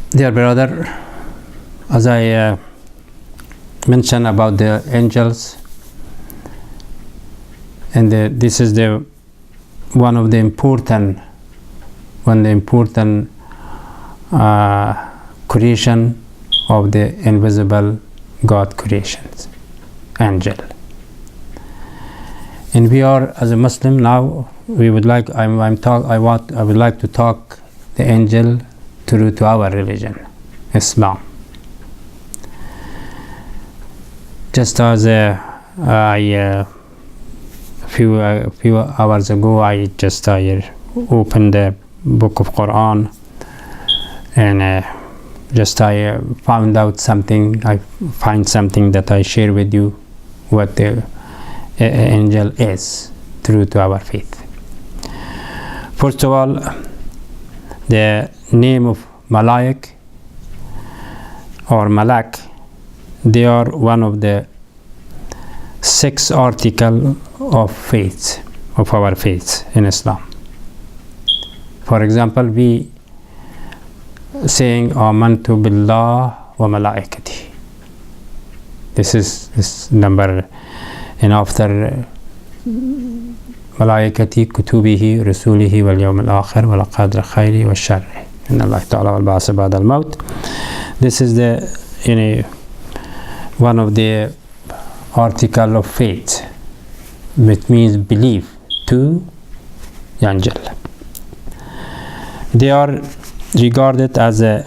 Dear brother, as I mentioned about the angels, and this is one of the important creation of the invisible God creations, angel. And we are, as a Muslim now, we would like I would like to talk the angel through to our religion, Islam. Just as a few hours ago, I opened the book of Quran, and I found out something. I find something that I share with you, what the angel is true to our faith. First of all, the name of Malaik or Malak, they are one of the 6 articles of faith, of our faith in Islam. For example, we saying Amantu Billah wa Malaikati. This is number, and after Malaikati, Kutubihi, Rasulihi, wal Yawm al-Akhir, wal Qadr Khairi, wal Sharri. Inna Allah Ta'ala wal Ba'asa Ba'da al-Maut. This is one of the article of faith, which means belief to angel. They are regarded as a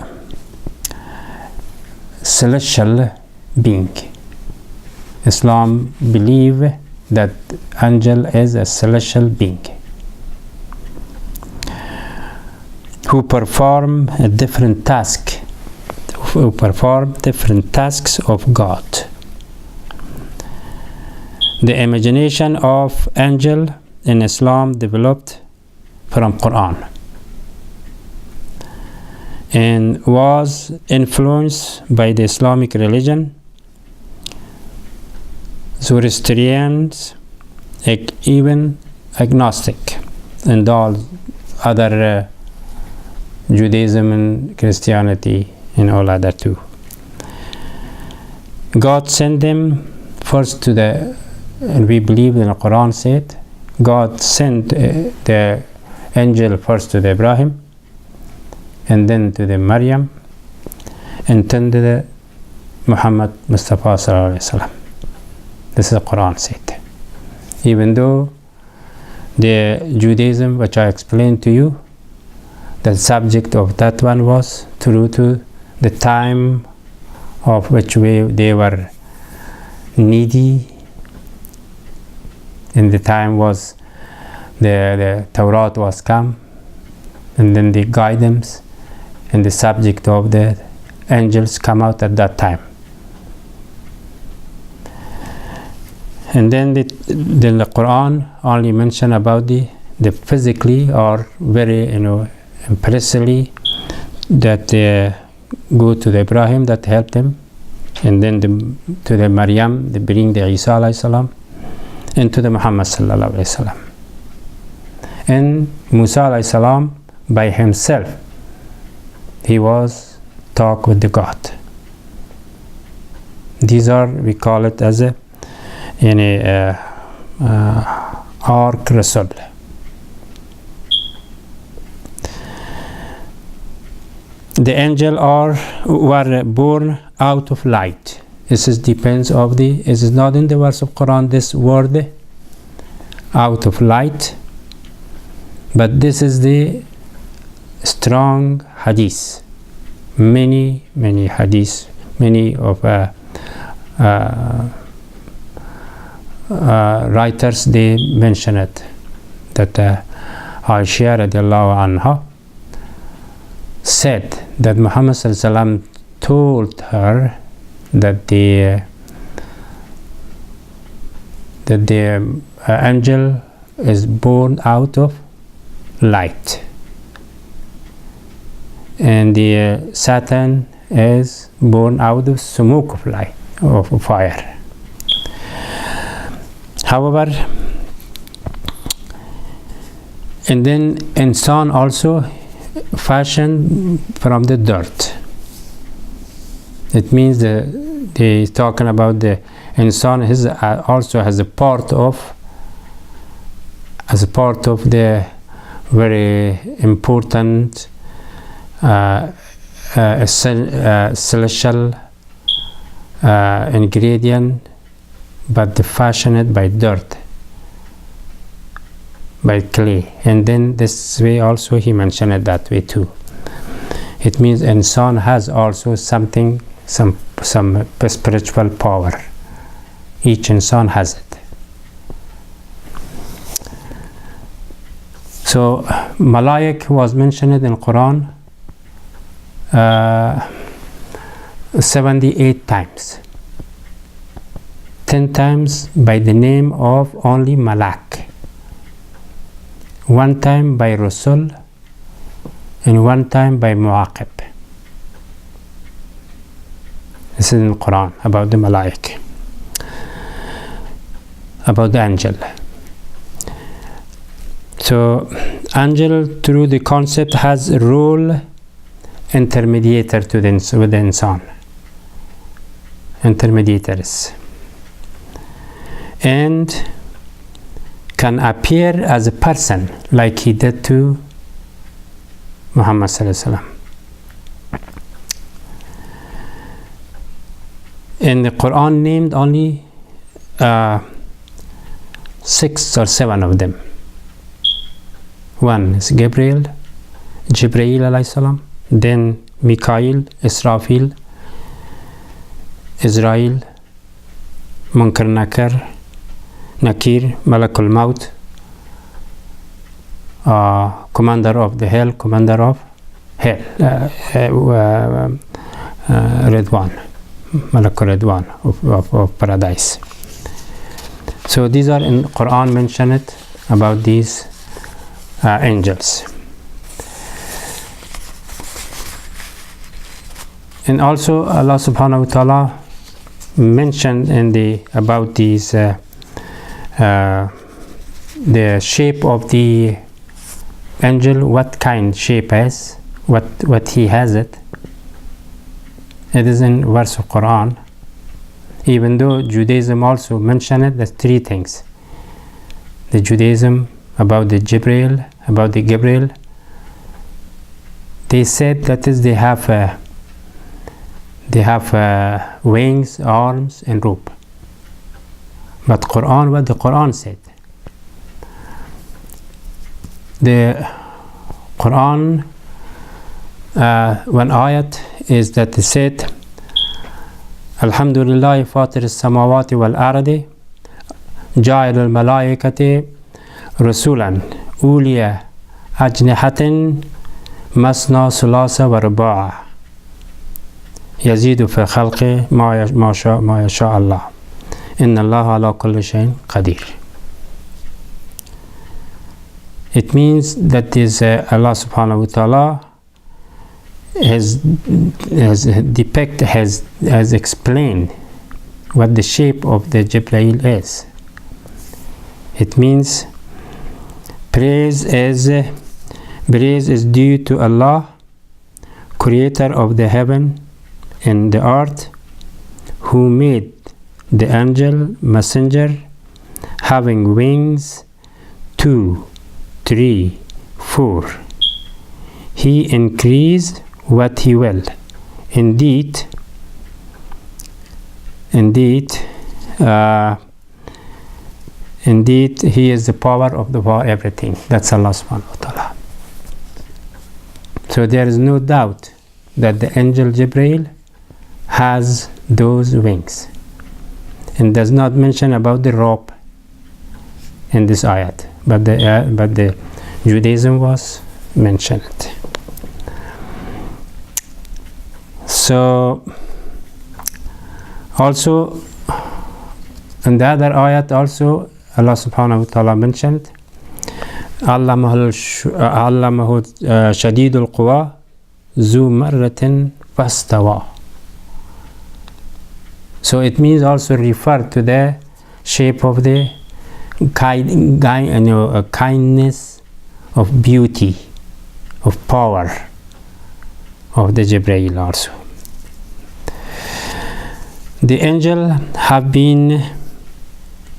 celestial being. Islam believe that angel is a celestial being who perform different tasks of God. The imagination of angel in Islam developed from Quran and was influenced by the Islamic religion, Zoroastrians, even agnostic, and all other Judaism and Christianity and all other too. God sent them first to and we believe in the Quran said, God sent the angel first to the Ibrahim, and then to the Maryam, and then to the Muhammad Mustafa Sallallahu Alaihi Wasallam. This is the Quran said. Even though the Judaism, which I explained to you, the subject of that one was true to the time of which they were needy. In the time was the Torah was come, and then the guidance and the subject of the angels come out at that time. And then the Quran only mention about the physically or very impressively that they go to the Ibrahim that helped them, and then to the Maryam they bring the Isa alayhi salam, and to the Muhammad sallallahu alayhi wasallam. And Musa alayhi salam by himself, he was talk with the God. These are, we call it as a ark Rasul. The angel were born out of light. This is depends of it is not in the verse of Quran this word out of light, but this is the strong hadith. Many hadith, many of writers they mention it, that Aisha radiallahu anha said that Muhammad sallallahu alaihi wasallam told her that the angel is born out of light, and the Satan is born out of smoke of light, of fire. However, And then insan also fashioned from the dirt. It means they talking about the insan also has a part of the very important celestial ingredient, but they fashion it by dirt, by clay. And then this way also he mentioned it that way too. It means insan has also something, some spiritual power. Each insan has it. So Malaik was mentioned in Quran 78 times. 10 times by the name of only Malak. 1 time by Rasul and 1 time by Muaqib. This is in the Quran about the Malaik, about the angel. So angel through the concept has a role intermediator with the insan, intermediaries, and can appear as a person like he did to Muhammad sallallahu alaihi wasallam. In the Quran named only 6 or 7 of them. One is Jibreel alayhi salam, then Mikael, Israfil, Israel, Munkar Nakir, Malakul Maut, commander of the hell, commander of hell, Ridwan, Malakul Ridwan of paradise. So these are in Quran mentioned about these angels. And also Allah subhanahu wa ta'ala mentioned in about these the shape of the angel, what kind shape is, what he has it. It is in verse of Quran. Even though Judaism also mentioned it, there's 3 things. The Judaism about the Gabriel, they said that is they have wings, arms, and rope. But Quran, what the Quran said, the Quran, one ayat is that it said, Alhamdulillah fatir as-samawati wal ardi ja'il al-malaikati rasulan uliya ajnihatin masna sulasa wa ruba'a yazidu fi khalqi ma yasha Allah inna Allah ala kulli shay'in qadir. It means that this Allah subhanahu wa ta'ala has explained what the shape of the Jibreel is. It means praise is due to Allah, creator of the heaven and the earth, who made the angel messenger having wings 2, 3, 4. He increased what he will. Indeed, he is the power of everything. That's Allah subhanahu wa ta'ala. So there is no doubt that the angel Jibreel has those wings, and does not mention about the rope in this ayat, but the Judaism was mentioned. So also in the other ayat also Allah subhanahu wa ta'ala mentioned allamahu shadidul quwa zu marratin fastawa. So it means also refer to the shape of the kindness of beauty, of power of the Jibreel also. The angel have been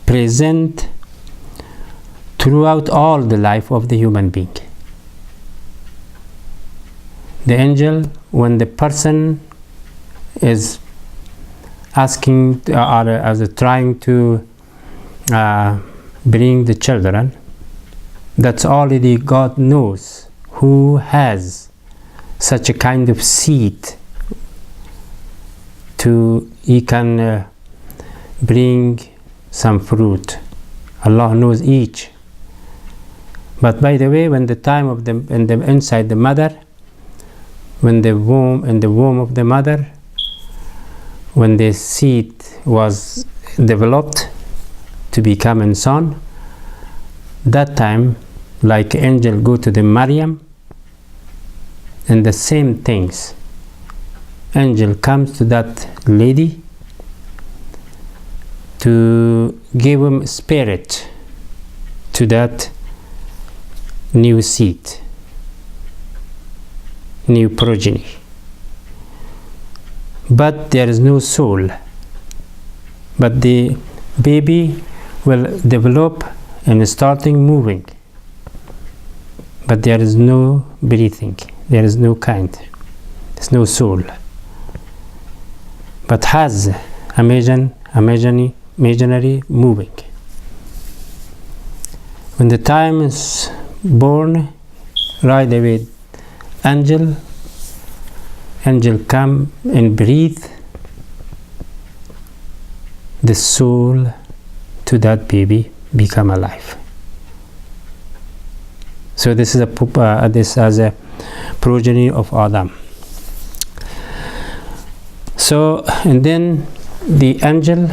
present throughout all the life of the human being. The angel, when the person is asking or as trying to bring the children, that's already God knows who has such a kind of seed to he can bring some fruit. Allah knows each. But by the way, when the time of the inside the mother, when the womb in the womb of the mother, when the seed was developed to become a son, that time, like angel go to the Maryam, and the same things. Angel comes to that lady to give him spirit to that new seed, new progeny. But there is no soul. But the baby will develop and starting moving. But there is no breathing. There is no kind. There's no soul. But has imaginary moving. When the time is born, right away angel come and breathe the soul to that baby, become alive. So this is this as a progeny of Adam. So and then the angel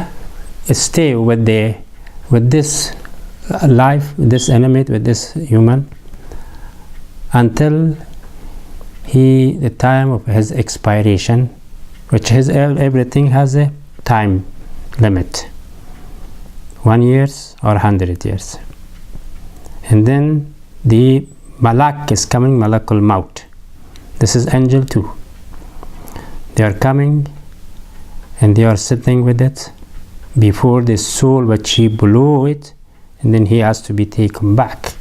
stay with this life, with this animate, with this human, until the time of his expiration, which everything has a time limit, 1 year or 100 years. And then the Malak is coming, Malakul Maut. This is angel too. They are coming and they are sitting with it before the soul which he blew it, and then he has to be taken back.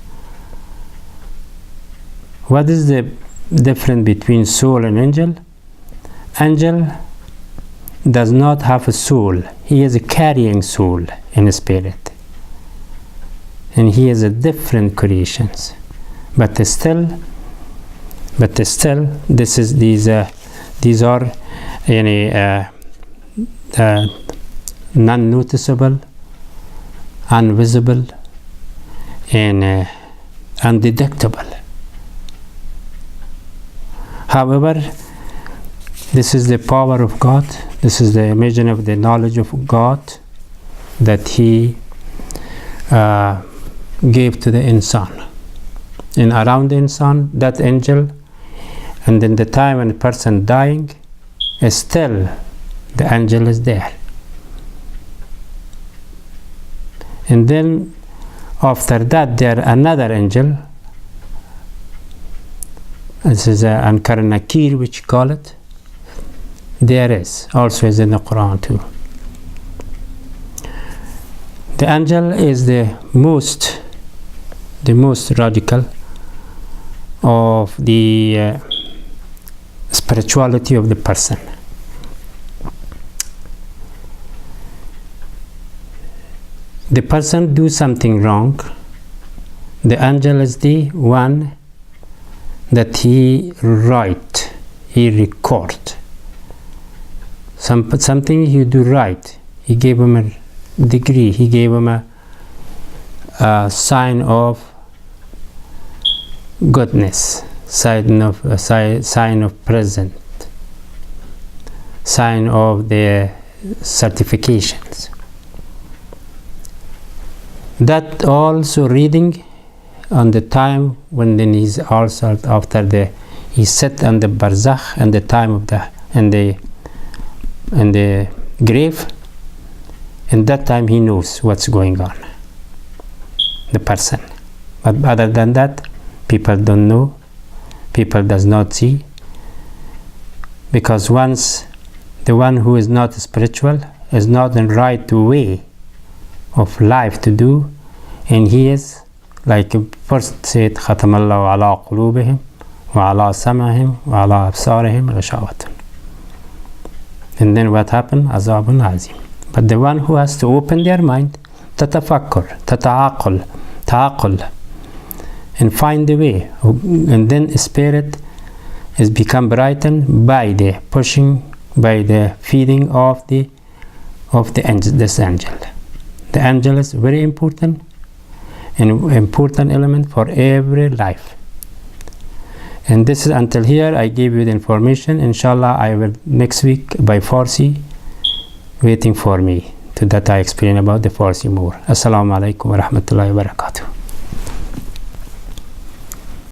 What is the difference between soul and angel? Angel does not have a soul. He is a carrying soul in a spirit, and he is a different creations. But still, these are non-noticeable, invisible, and undetectable. However, this is the power of God. This is the imagine of the knowledge of God that He gave to the insan. And around the insan, that angel, and then the time when a person dying, still the angel is there. And then after that, there another angel. This is Ankar Nakir, which call it. There is also is in the Quran too. The angel is the most radical of the spirituality of the person. The person do something wrong, the angel is the one that he write, he record. Something he do right, he gave him a degree, he gave him a sign of goodness, sign of present, sign of the certifications. That also reading on the time when then he's also after he sat on the barzakh and the time of the grave, and that time he knows what's going on, the person. But other than that, people don't know, people does not see. Because once the one who is not spiritual is not in right way of life to do, and he is like first said, ختم الله على قلوبهم وعلى سمعهم وعلى أبصارهم غشاوة. And then what happened? عذاب عظيم. But the one who has to open their mind, تتفكر, تعقل, and find the way, and then spirit is become brightened by the pushing, by the feeding of the angel, this angel. The angel is very important, an important element for every life. And this is until here. I gave you the information. Inshallah, I will next week by Farsi waiting for me to that I explain about the Farsi more. Assalamu alaikum wa rahmatullahi wa barakatuh.